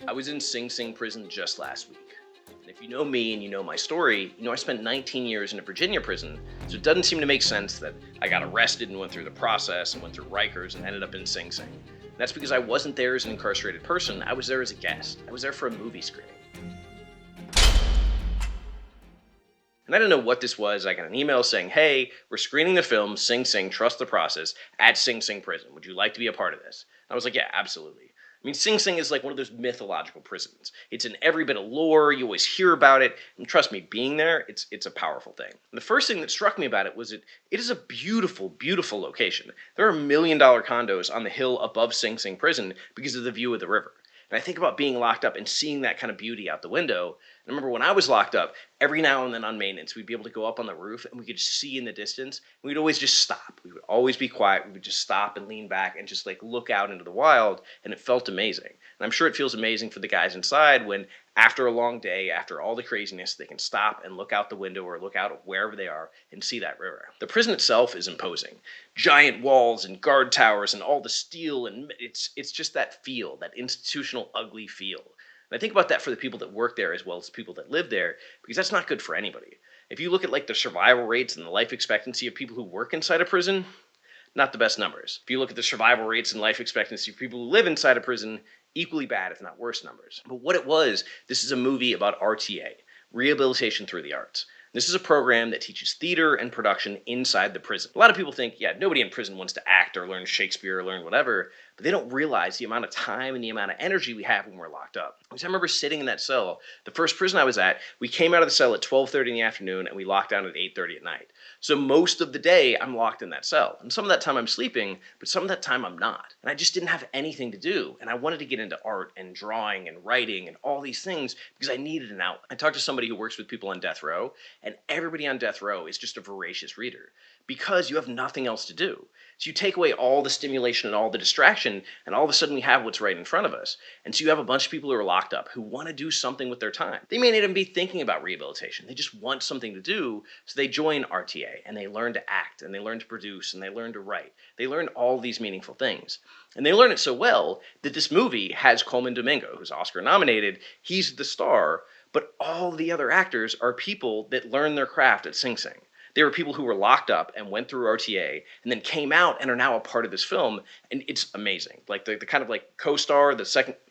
I was in Sing Sing prison just last week. And if you know me and you know my story, you know I spent 19 years in a Virginia prison, so it doesn't seem to make sense that I got arrested and went through the process and went through Rikers and ended up in Sing Sing. That's because I wasn't there as an incarcerated person, I was there as a guest. I was there for a movie screening. And I don't know what this was. I got an email saying, hey, we're screening the film Sing Sing, Trust the Process at Sing Sing Prison. Would you like to be a part of this? And I was like, yeah, absolutely. I mean, Sing Sing is like one of those mythological prisons. It's in every bit of lore. You always hear about it. And trust me, being there, it's a powerful thing. And the first thing that struck me about it was it is a beautiful, beautiful location. There are $1 million condos on the hill above Sing Sing Prison because of the view of the river. And I think about being locked up and seeing that kind of beauty out the window. And I remember when I was locked up, every now and then on maintenance, we'd be able to go up on the roof and we could see in the distance. We'd always just stop. We would always be quiet. We would just stop and lean back and just like look out into the wild. And it felt amazing. And I'm sure it feels amazing for the guys inside when after a long day, after all the craziness, they can stop and look out the window or look out wherever they are and see that river. The prison itself is imposing. Giant walls and guard towers and all the steel, and it's just that feel, that institutional ugly feel. And I think about that for the people that work there as well as people that live there, because that's not good for anybody. If you look at like the survival rates and the life expectancy of people who work inside a prison, not the best numbers. If you look at the survival rates and life expectancy of people who live inside a prison, equally bad, if not worse numbers. But what it was, this is a movie about RTA, Rehabilitation Through the Arts. This is a program that teaches theater and production inside the prison. A lot of people think, yeah, nobody in prison wants to act or learn Shakespeare or learn whatever, but they don't realize the amount of time and the amount of energy we have when we're locked up. Because I remember sitting in that cell, the first prison I was at, we came out of the cell at 12:30 in the afternoon and we locked down at 8:30 at night. So most of the day I'm locked in that cell. And some of that time I'm sleeping, but some of that time I'm not. And I just didn't have anything to do. And I wanted to get into art and drawing and writing and all these things because I needed an outlet. I talked to somebody who works with people on death row, and everybody on death row is just a voracious reader because you have nothing else to do. So you take away all the stimulation and all the distraction, and all of a sudden we have what's right in front of us. And so you have a bunch of people who are locked up who want to do something with their time. They may not even be thinking about rehabilitation. They just want something to do, so they join RTA, and they learn to act, and they learn to produce, and they learn to write. They learn all these meaningful things. And they learn it so well that this movie has Coleman Domingo, who's Oscar nominated. He's the star, but all the other actors are people that learn their craft at Sing Sing. They were people who were locked up and went through RTA and then came out and are now a part of this film. And it's amazing. Like the kind of like co-star,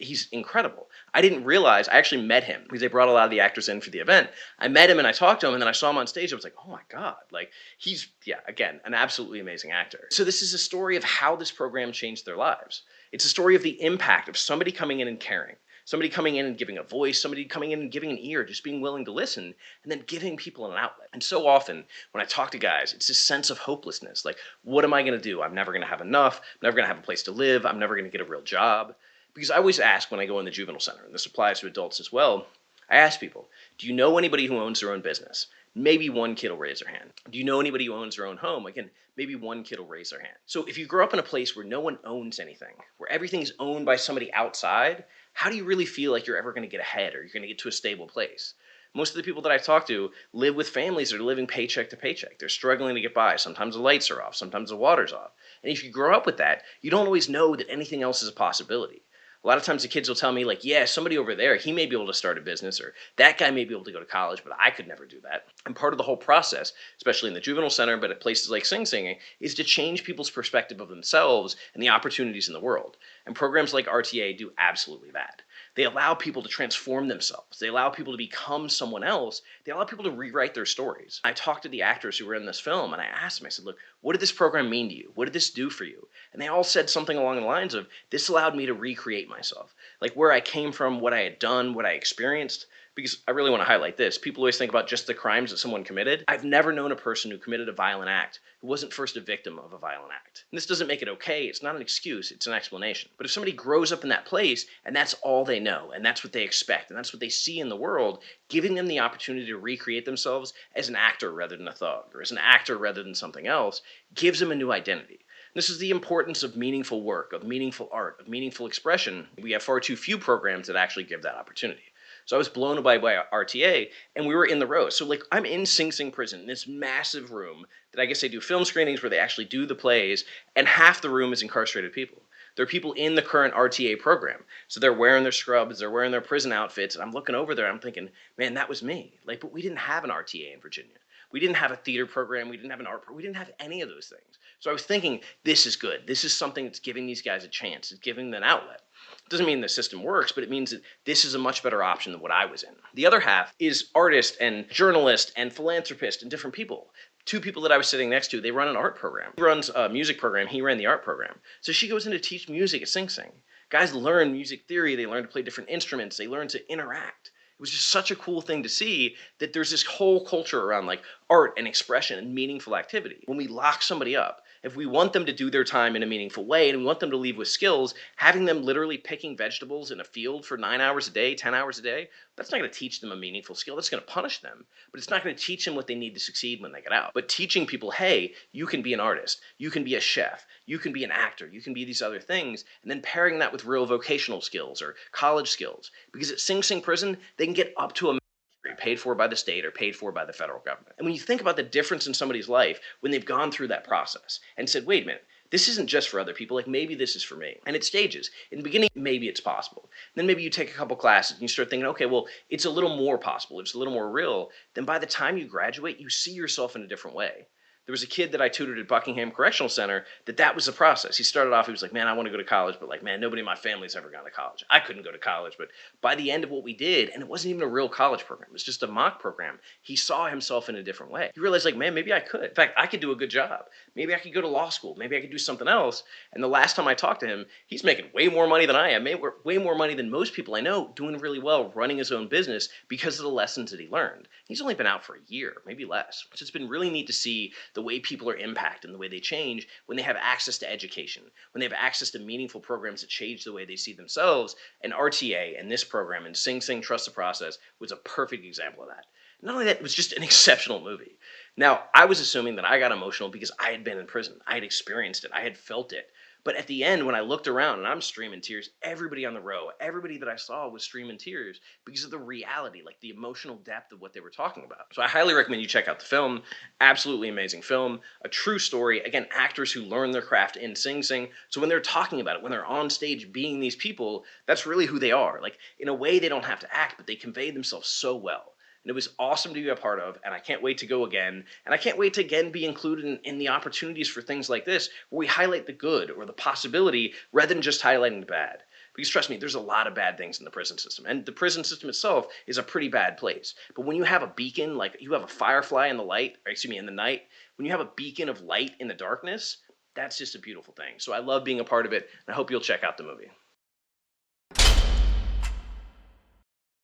he's incredible. I didn't realize, I actually met him because they brought a lot of the actors in for the event. I met him and I talked to him and then I saw him on stage. I was like, oh my God, like he's, yeah, again, an absolutely amazing actor. So this is a story of how this program changed their lives. It's a story of the impact of somebody coming in and caring. Somebody coming in and giving a voice, somebody coming in and giving an ear, just being willing to listen, and then giving people an outlet. And so often, when I talk to guys, it's this sense of hopelessness. Like, what am I going to do? I'm never going to have enough. I'm never going to have a place to live. I'm never going to get a real job. Because I always ask when I go in the juvenile center, and this applies to adults as well, I ask people, do you know anybody who owns their own business? Maybe one kid will raise their hand. Do you know anybody who owns their own home? Again, maybe one kid will raise their hand. So if you grow up in a place where no one owns anything, where everything is owned by somebody outside, how do you really feel like you're ever going to get ahead or you're going to get to a stable place? Most of the people that I talk to live with families that are living paycheck to paycheck. They're struggling to get by. Sometimes the lights are off. Sometimes the water's off. And if you grow up with that, you don't always know that anything else is a possibility. A lot of times the kids will tell me like, yeah, somebody over there, he may be able to start a business, or that guy may be able to go to college, but I could never do that. And part of the whole process, especially in the juvenile center, but at places like Sing Sing, is to change people's perspective of themselves and the opportunities in the world. And programs like RTA do absolutely that. They allow people to transform themselves. They allow people to become someone else. They allow people to rewrite their stories. I talked to the actors who were in this film, and I asked them, I said, look, what did this program mean to you? What did this do for you? And they all said something along the lines of, this allowed me to recreate myself. Like where I came from, what I had done, what I experienced. Because I really want to highlight this. People always think about just the crimes that someone committed. I've never known a person who committed a violent act who wasn't first a victim of a violent act. And this doesn't make it okay. It's not an excuse. It's an explanation. But if somebody grows up in that place and that's all they know and that's what they expect and that's what they see in the world, giving them the opportunity to recreate themselves as an actor rather than a thug or as an actor rather than something else gives them a new identity. This is the importance of meaningful work, of meaningful art, of meaningful expression. We have far too few programs that actually give that opportunity. So I was blown away by RTA, and we were in the row. So like I'm in Sing Sing prison, this massive room that I guess they do film screenings where they actually do the plays, and half the room is incarcerated people. There are people in the current RTA program. So they're wearing their scrubs, they're wearing their prison outfits. And I'm looking over there, I'm thinking, man, that was me. Like, but we didn't have an RTA in Virginia. We didn't have a theater program. We didn't have an art program. We didn't have any of those things. So I was thinking, this is good. This is something that's giving these guys a chance. It's giving them an outlet. It doesn't mean the system works, but it means that this is a much better option than what I was in. The other half is artists and journalists and philanthropists and different people. Two people that I was sitting next to, they run an art program. He runs a music program. He ran the art program. So she goes in to teach music at Sing Sing. Guys learn music theory. They learn to play different instruments. They learn to interact. It was just such a cool thing to see that there's this whole culture around like art and expression and meaningful activity. When we lock somebody up, if we want them to do their time in a meaningful way and we want them to leave with skills, having them literally picking vegetables in a field for 9 hours a day, 10 hours a day, that's not going to teach them a meaningful skill. That's going to punish them, but it's not going to teach them what they need to succeed when they get out. But teaching people, hey, you can be an artist, you can be a chef, you can be an actor, you can be these other things, and then pairing that with real vocational skills or college skills. Because at Sing Sing Prison, they can get up to a paid for by the state or paid for by the federal government. And when you think about the difference in somebody's life when they've gone through that process and said, wait a minute, this isn't just for other people, like maybe this is for me. And it stages. In the beginning, maybe it's possible. Then maybe you take a couple classes and you start thinking, okay, well, it's a little more possible. It's a little more real. Then by the time you graduate, you see yourself in a different way. There was a kid that I tutored at Buckingham Correctional Center that was the process. He started off, he was like, man, I want to go to college, but like, man, nobody in my family's ever gone to college. I couldn't go to college, but by the end of what we did, and it wasn't even a real college program, it was just a mock program, he saw himself in a different way. He realized like, man, maybe I could. In fact, I could do a good job. Maybe I could go to law school. Maybe I could do something else. And the last time I talked to him, he's making way more money than I am, way more money than most people I know, doing really well, running his own business because of the lessons that he learned. He's only been out for a year, maybe less. So it's been really neat to see the way people are impacted and the way they change when they have access to education, when they have access to meaningful programs that change the way they see themselves. And RTA and this program and Sing Sing Trust the Process was a perfect example of that. Not only that, it was just an exceptional movie. Now, I was assuming that I got emotional because I had been in prison. I had experienced it. I had felt it. But at the end, when I looked around and I'm streaming tears, everybody on the row, everybody that I saw was streaming tears because of the reality, like the emotional depth of what they were talking about. So I highly recommend you check out the film. Absolutely amazing film. A true story. Again, actors who learn their craft in Sing Sing. So when they're talking about it, when they're on stage being these people, that's really who they are. Like in a way, they don't have to act, but they convey themselves so well. And it was awesome to be a part of, and I can't wait to go again. And I can't wait to again be included in the opportunities for things like this, where we highlight the good or the possibility rather than just highlighting the bad. Because trust me, there's a lot of bad things in the prison system. And the prison system itself is a pretty bad place. But when you have a beacon, like you have a firefly in the light, or excuse me, in the night, when you have a beacon of light in the darkness, that's just a beautiful thing. So I love being a part of it, and I hope you'll check out the movie.